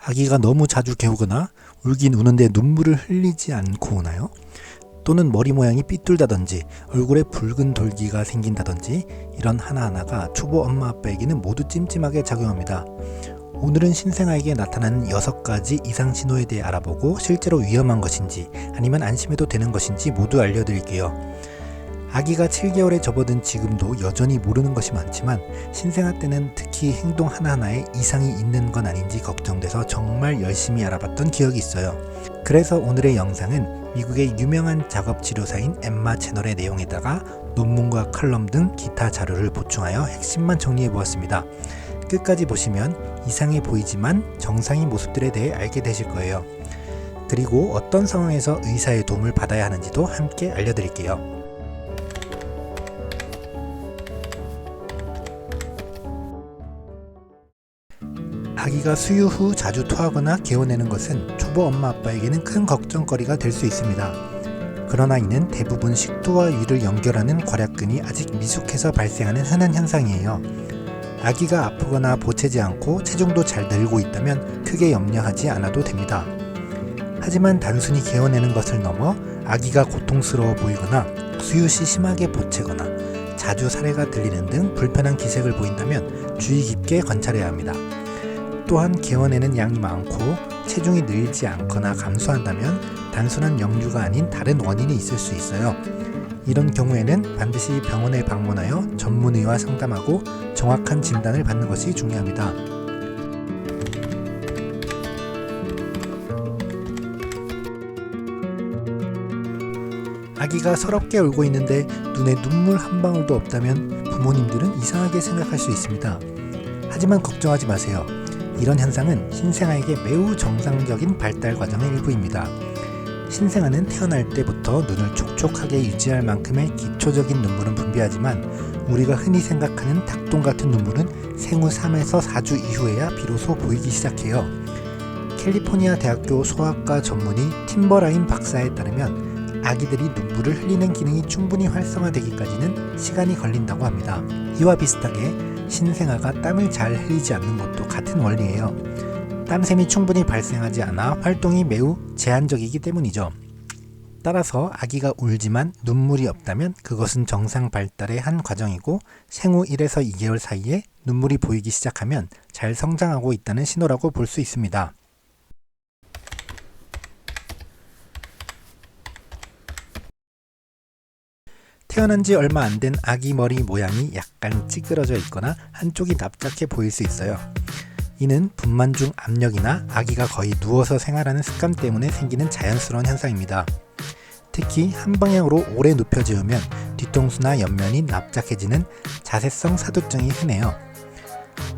아기가 너무 자주 개우거나 울긴 우는데 눈물을 흘리지 않고 우나요? 또는 머리 모양이 삐뚤다든지 얼굴에 붉은 돌기가 생긴다든지 이런 하나하나가 초보 엄마 아빠에게는 모두 찜찜하게 작용합니다. 오늘은 신생아에게 나타나는 6가지 이상 신호에 대해 알아보고 실제로 위험한 것인지 아니면 안심해도 되는 것인지 모두 알려드릴게요. 아기가 7개월에 접어든 지금도 여전히 모르는 것이 많지만 신생아 때는 특히 행동 하나하나에 이상이 있는 건 아닌지 걱정돼서 정말 열심히 알아봤던 기억이 있어요. 그래서 오늘의 영상은 미국의 유명한 작업치료사인 엠마 채널의 내용에다가 논문과 칼럼 등 기타 자료를 보충하여 핵심만 정리해보았습니다. 끝까지 보시면 이상해 보이지만 정상인 모습들에 대해 알게 되실 거예요. 그리고 어떤 상황에서 의사의 도움을 받아야 하는지도 함께 알려드릴게요. 아기가 수유 후 자주 토하거나 개워내는 것은 초보 엄마 아빠에게는 큰 걱정거리가 될 수 있습니다. 그러나 이는 대부분 식도와 위를 연결하는 괄약근이 아직 미숙해서 발생하는 흔한 현상이에요. 아기가 아프거나 보채지 않고 체중도 잘 늘고 있다면 크게 염려하지 않아도 됩니다. 하지만 단순히 개워내는 것을 넘어 아기가 고통스러워 보이거나 수유 시 심하게 보채거나 자주 사례가 들리는 등 불편한 기색을 보인다면 주의 깊게 관찰해야 합니다. 또한 개워내는 양이 많고 체중이 늘지 않거나 감소한다면 단순한 역류가 아닌 다른 원인이 있을 수 있어요. 이런 경우에는 반드시 병원에 방문하여 전문의와 상담하고 정확한 진단을 받는 것이 중요합니다. 아기가 서럽게 울고 있는데 눈에 눈물 한 방울도 없다면 부모님들은 이상하게 생각할 수 있습니다. 하지만 걱정하지 마세요. 이런 현상은 신생아에게 매우 정상적인 발달 과정의 일부입니다. 신생아는 태어날 때부터 눈을 촉촉하게 유지할 만큼의 기초적인 눈물은 분비하지만 우리가 흔히 생각하는 닭똥 같은 눈물은 생후 3에서 4주 이후에야 비로소 보이기 시작해요. 캘리포니아 대학교 소아과 전문의 팀버라인 박사에 따르면 아기들이 눈물을 흘리는 기능이 충분히 활성화되기까지는 시간이 걸린다고 합니다. 이와 비슷하게 신생아가 땀을 잘 흘리지 않는 것도 같은 원리예요. 땀샘이 충분히 발생하지 않아 활동이 매우 제한적이기 때문이죠. 따라서 아기가 울지만 눈물이 없다면 그것은 정상 발달의 한 과정이고 생후 1에서 2개월 사이에 눈물이 보이기 시작하면 잘 성장하고 있다는 신호라고 볼 수 있습니다. 태어난 지 얼마 안 된 아기 머리 모양이 약간 찌그러져 있거나 한쪽이 납작해 보일 수 있어요. 이는 분만 중 압력이나 아기가 거의 누워서 생활하는 습관 때문에 생기는 자연스러운 현상입니다. 특히 한 방향으로 오래 눕혀 재우면 뒤통수나 옆면이 납작해지는 자세성 사두증이 흔해요.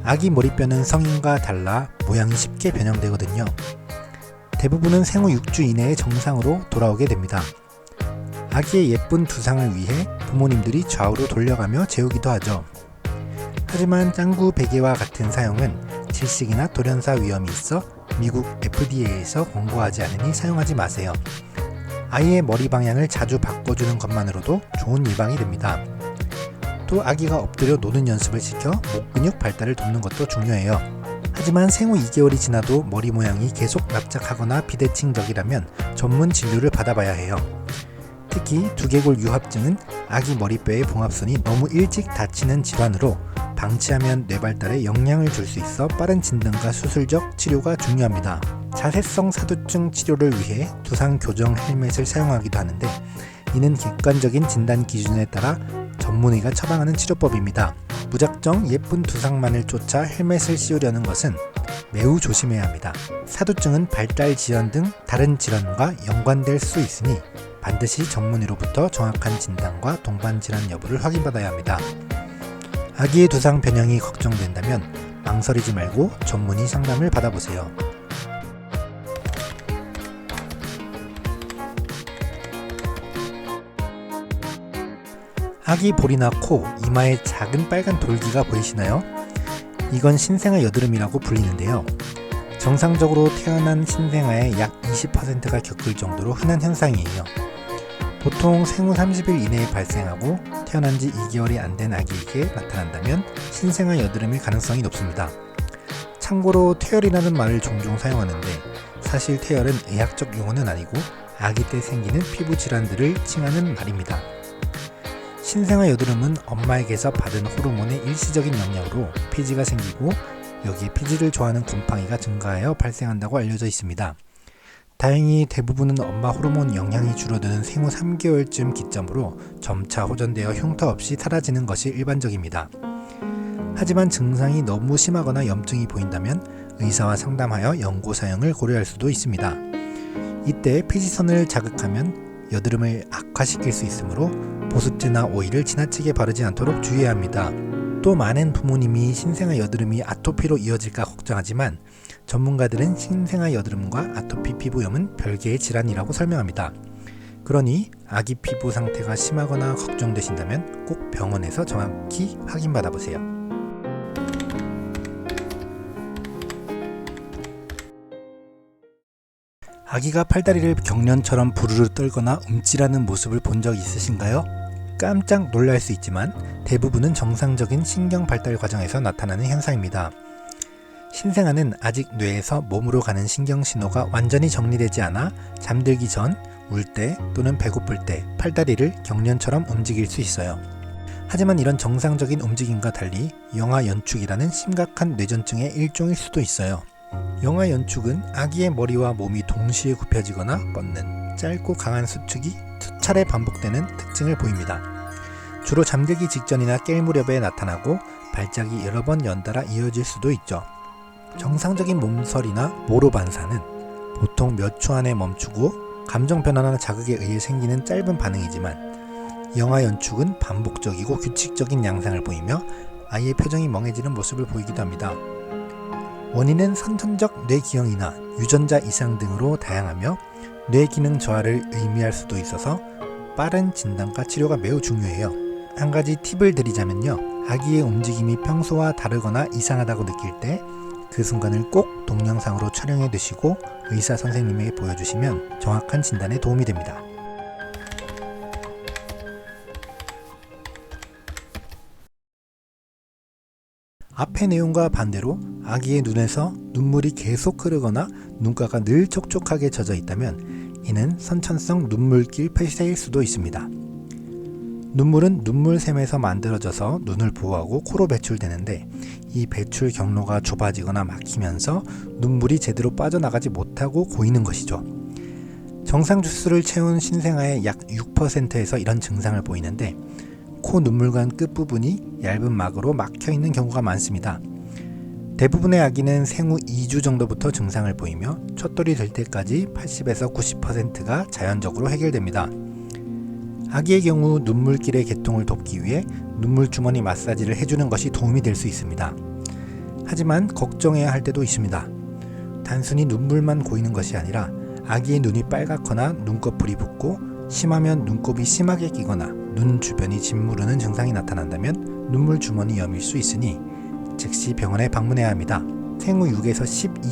아기 머리뼈는 성인과 달라 모양이 쉽게 변형되거든요. 대부분은 생후 6주 이내에 정상으로 돌아오게 됩니다. 아기의 예쁜 두상을 위해 부모님들이 좌우로 돌려가며 재우기도 하죠. 하지만 짱구 베개와 같은 사용은 질식이나 돌연사 위험이 있어 미국 FDA에서 권고하지 않으니 사용하지 마세요. 아이의 머리 방향을 자주 바꿔주는 것만으로도 좋은 예방이 됩니다. 또 아기가 엎드려 노는 연습을 시켜 목 근육 발달을 돕는 것도 중요해요. 하지만 생후 2개월이 지나도 머리 모양이 계속 납작하거나 비대칭적이라면 전문 진료를 받아봐야 해요. 특히 두개골 유합증은 아기 머리뼈의 봉합선이 너무 일찍 닫히는 질환으로 방치하면 뇌발달에 영향을 줄 수 있어 빠른 진단과 수술적 치료가 중요합니다. 자세성 사두증 치료를 위해 두상 교정 헬멧을 사용하기도 하는데 이는 객관적인 진단 기준에 따라 전문의가 처방하는 치료법입니다. 무작정 예쁜 두상만을 쫓아 헬멧을 씌우려는 것은 매우 조심해야 합니다. 사두증은 발달 지연 등 다른 질환과 연관될 수 있으니 반드시 전문의로부터 정확한 진단과 동반 질환 여부를 확인받아야 합니다. 아기의 두상 변형이 걱정된다면 망설이지 말고 전문의 상담을 받아보세요. 아기 볼이나 코, 이마에 작은 빨간 돌기가 보이시나요? 이건 신생아 여드름이라고 불리는데요. 정상적으로 태어난 신생아의 약 20%가 겪을 정도로 흔한 현상이에요. 보통 생후 30일 이내에 발생하고 태어난 지 2개월이 안 된 아기에게 나타난다면 신생아 여드름일 가능성이 높습니다. 참고로 퇴열이라는 말을 종종 사용하는데 사실 퇴열은 의학적 용어는 아니고 아기 때 생기는 피부 질환들을 칭하는 말입니다. 신생아 여드름은 엄마에게서 받은 호르몬의 일시적인 영향으로 피지가 생기고 여기에 피지를 좋아하는 곰팡이가 증가하여 발생한다고 알려져 있습니다. 다행히 대부분은 엄마 호르몬 영향이 줄어드는 생후 3개월쯤 기점으로 점차 호전되어 흉터 없이 사라지는 것이 일반적입니다. 하지만 증상이 너무 심하거나 염증이 보인다면 의사와 상담하여 연고 사용을 고려할 수도 있습니다. 이때 피지선을 자극하면 여드름을 악화시킬 수 있으므로 보습제나 오일을 지나치게 바르지 않도록 주의해야 합니다. 또 많은 부모님이 신생아 여드름이 아토피로 이어질까 걱정하지만 전문가들은 신생아 여드름과 아토피 피부염은 별개의 질환이라고 설명합니다. 그러니 아기 피부 상태가 심하거나 걱정되신다면 꼭 병원에서 정확히 확인받아 보세요. 아기가 팔다리를 격년처럼 부르르 떨거나 움찔하는 모습을 본 적 있으신가요? 깜짝 놀랄 수 있지만 대부분은 정상적인 신경 발달 과정에서 나타나는 현상입니다. 신생아는 아직 뇌에서 몸으로 가는 신경 신호가 완전히 정리되지 않아 잠들기 전, 울 때 또는 배고플 때 팔다리를 격년처럼 움직일 수 있어요. 하지만 이런 정상적인 움직임과 달리 영아연축이라는 심각한 뇌전증의 일종일 수도 있어요. 영아연축은 아기의 머리와 몸이 동시에 굽혀지거나 뻗는 짧고 강한 수축이 수차례 반복되는 특징을 보입니다. 주로 잠들기 직전이나 깰 무렵에 나타나고 발작이 여러 번 연달아 이어질 수도 있죠. 정상적인 몸서리나 모로 반사는 보통 몇 초 안에 멈추고 감정 변화나 자극에 의해 생기는 짧은 반응이지만 영아연축은 반복적이고 규칙적인 양상을 보이며 아이의 표정이 멍해지는 모습을 보이기도 합니다. 원인은 선천적 뇌기형이나 유전자 이상 등으로 다양하며 뇌기능 저하를 의미할 수도 있어서 빠른 진단과 치료가 매우 중요해요. 한 가지 팁을 드리자면요. 아기의 움직임이 평소와 다르거나 이상하다고 느낄 때 그 순간을 꼭 동영상으로 촬영해 두시고 의사 선생님에게 보여주시면 정확한 진단에 도움이 됩니다. 앞의 내용과 반대로 아기의 눈에서 눈물이 계속 흐르거나 눈가가 늘 촉촉하게 젖어 있다면 이는 선천성 눈물길 폐쇄일 수도 있습니다. 눈물은 눈물샘에서 만들어져서 눈을 보호하고 코로 배출되는데 이 배출 경로가 좁아지거나 막히면서 눈물이 제대로 빠져나가지 못하고 고이는 것이죠. 정상 주수를 채운 신생아의 약 6%에서 이런 증상을 보이는데 코 눈물관 끝부분이 얇은 막으로 막혀 있는 경우가 많습니다. 대부분의 아기는 생후 2주 정도부터 증상을 보이며 첫돌이 될 때까지 80에서 90%가 자연적으로 해결됩니다. 아기의 경우 눈물길의 개통을 돕기 위해 눈물주머니 마사지를 해주는 것이 도움이 될 수 있습니다. 하지만 걱정해야 할 때도 있습니다. 단순히 눈물만 고이는 것이 아니라 아기의 눈이 빨갛거나 눈꺼풀이 붓고 심하면 눈곱이 심하게 끼거나 눈 주변이 짓무르는 증상이 나타난다면 눈물주머니염일 수 있으니 즉시 병원에 방문해야 합니다. 생후 6에서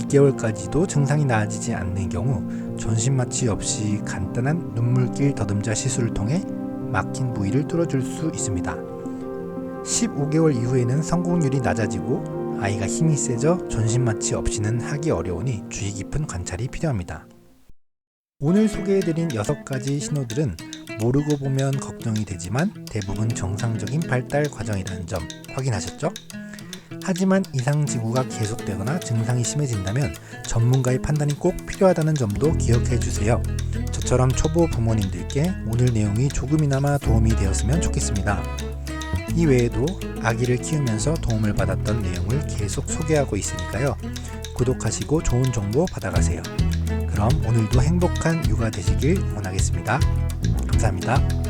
12개월까지도 증상이 나아지지 않는 경우 전신마취 없이 간단한 눈물길 더듬자 시술을 통해 막힌 부위를 뚫어줄 수 있습니다. 15개월 이후에는 성공률이 낮아지고 아이가 힘이 세져 전신마취 없이는 하기 어려우니 주의 깊은 관찰이 필요합니다. 오늘 소개해드린 6가지 신호들은 모르고 보면 걱정이 되지만 대부분 정상적인 발달 과정이라는 점 확인하셨죠? 하지만 이상 징후가 계속되거나 증상이 심해진다면 전문가의 판단이 꼭 필요하다는 점도 기억해 주세요. 저처럼 초보 부모님들께 오늘 내용이 조금이나마 도움이 되었으면 좋겠습니다. 이 외에도 아기를 키우면서 도움을 받았던 내용을 계속 소개하고 있으니까요. 구독하시고 좋은 정보 받아가세요. 그럼 오늘도 행복한 육아 되시길 원하겠습니다. 감사합니다.